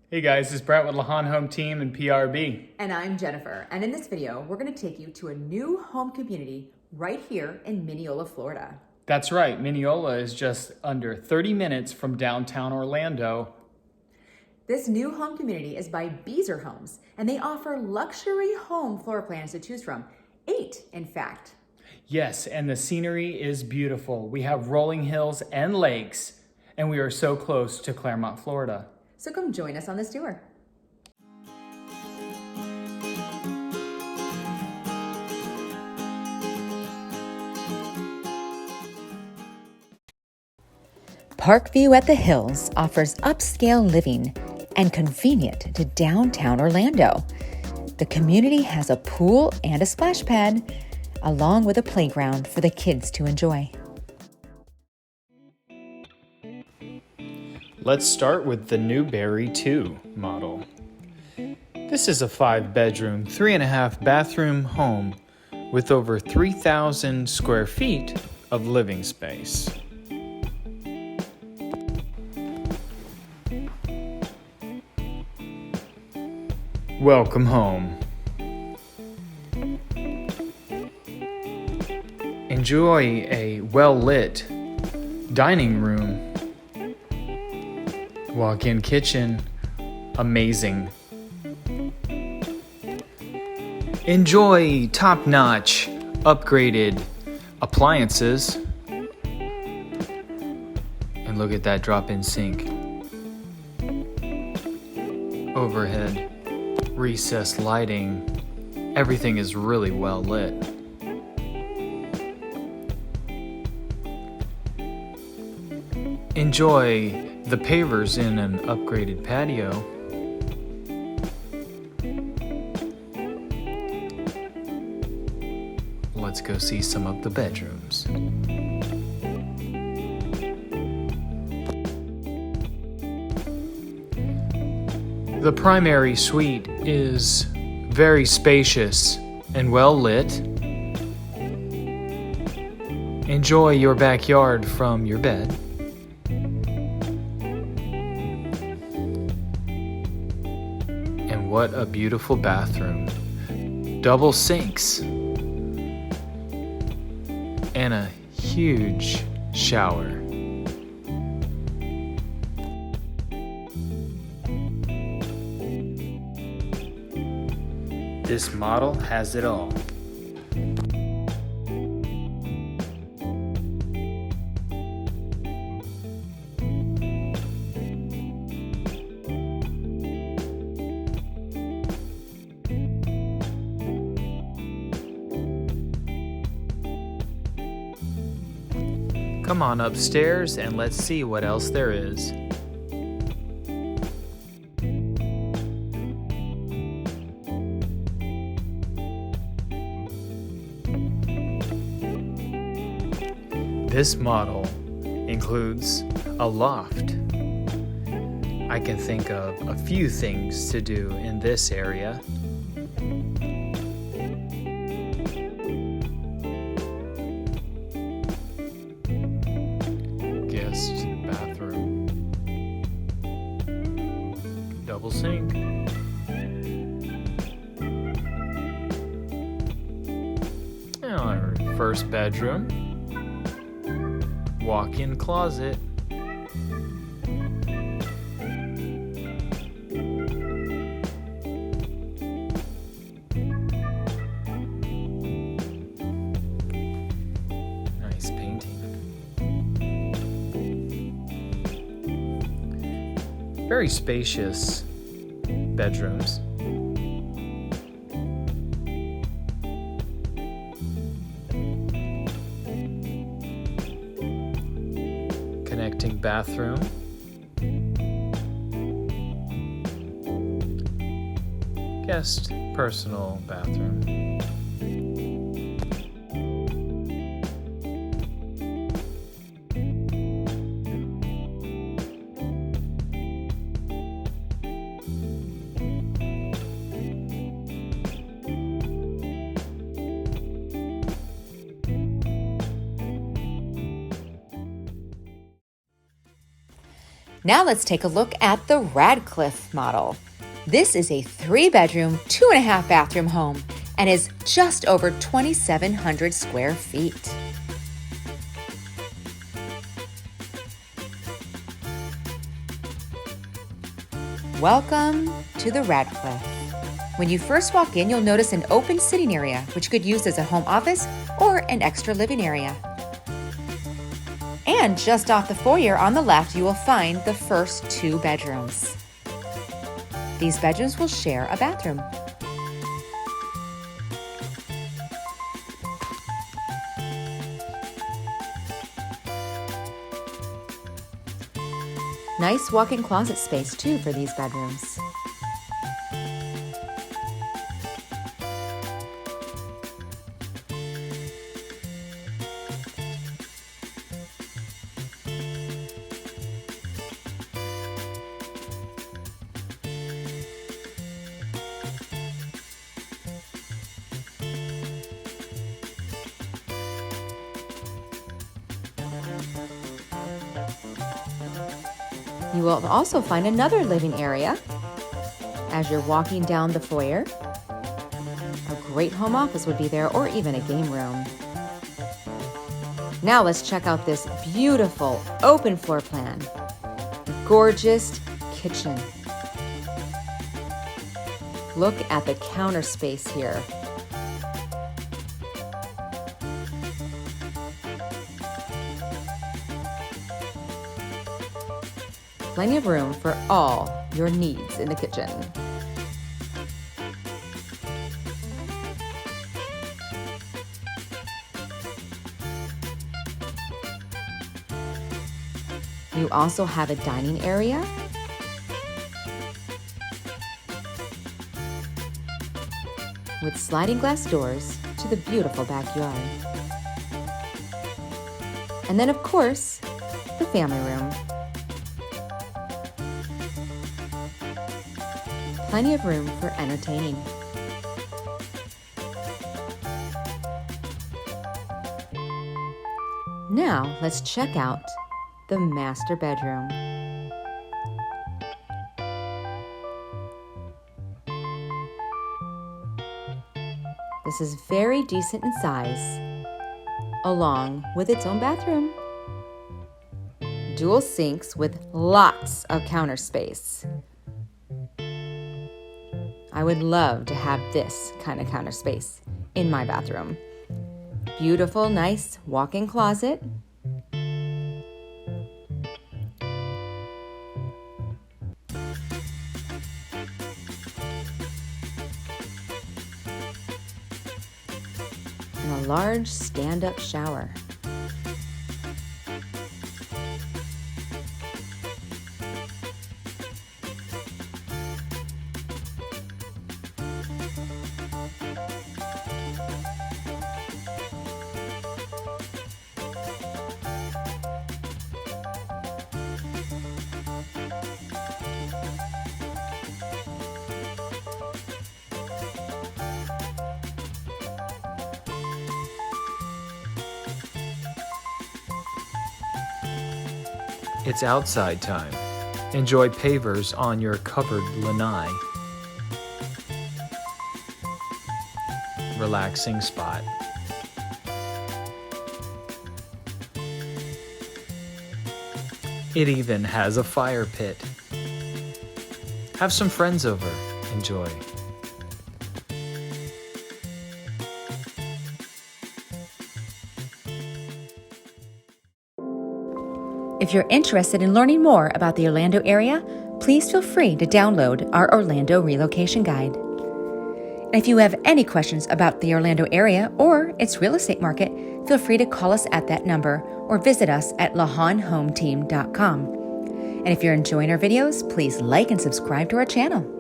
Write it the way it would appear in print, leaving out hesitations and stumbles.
Hey guys, it's Brent with Lawhon Home Team and PRB. And I'm Jennifer, and in this video, we're going to take you to a new home community right here in Minneola, Florida. That's right, Minneola is just under 30 minutes from downtown Orlando. This new home community is by Beazer Homes, and they offer luxury home floor plans to choose from. 8, in fact. Yes, and the scenery is beautiful. We have rolling hills and lakes, and we are so close to Claremont, Florida. So come join us on this tour. Parkview at the Hills offers upscale living and convenient to downtown Orlando. The community has a pool and a splash pad, along with a playground for the kids to enjoy. Let's start with the Newberry 2 model. This is a 5-bedroom, 3.5 bathroom home with over 3,000 square feet of living space. Welcome home. Enjoy a well-lit dining room. Walk-in kitchen, amazing. Enjoy top-notch, upgraded appliances. And look at that drop-in sink. Overhead recessed lighting. Everything is really well lit. Enjoy the pavers in an upgraded patio. Let's go see some of the bedrooms. The primary suite is very spacious and well lit. Enjoy your backyard from your bed. And what a beautiful bathroom. Double sinks. And a huge shower. This model has it all. Come on upstairs and let's see what else there is. This model includes a loft. I can think of a few things to do in this area. Guest bathroom. Double sink. Our first bedroom. Walk-in closet. Nice painting. Very spacious bedrooms. Connecting bathroom. Guest personal bathroom. Now let's take a look at the Radcliffe model. This is a 3-bedroom, 2.5-bathroom home and is just over 2,700 square feet. Welcome to the Radcliffe. When you first walk in, you'll notice an open sitting area, which you could use as a home office or an extra living area. And just off the foyer on the left, you will find the first 2 bedrooms. These bedrooms will share a bathroom. Nice walk-in closet space too for these bedrooms. You will also find another living area as you're walking down the foyer. A great home office would be there, or even a game room. Now let's check out this beautiful open floor plan. Gorgeous kitchen. Look at the counter space here. Plenty of room for all your needs in the kitchen. You also have a dining area with sliding glass doors to the beautiful backyard. And then, of course, the family room. Plenty of room for entertaining. Now let's check out the master bedroom. This is very decent in size, along with its own bathroom. Dual sinks with lots of counter space. I would love to have this kind of counter space in my bathroom. Beautiful, nice walk-in closet. And a large stand-up shower. It's outside time. Enjoy pavers on your covered lanai. Relaxing spot. It even has a fire pit. Have some friends over. Enjoy. If you're interested in learning more about the Orlando area, please feel free to download our Orlando Relocation Guide. And if you have any questions about the Orlando area or its real estate market, feel free to call us at that number or visit us at lawhonhometeam.com. And if you're enjoying our videos, please like and subscribe to our channel.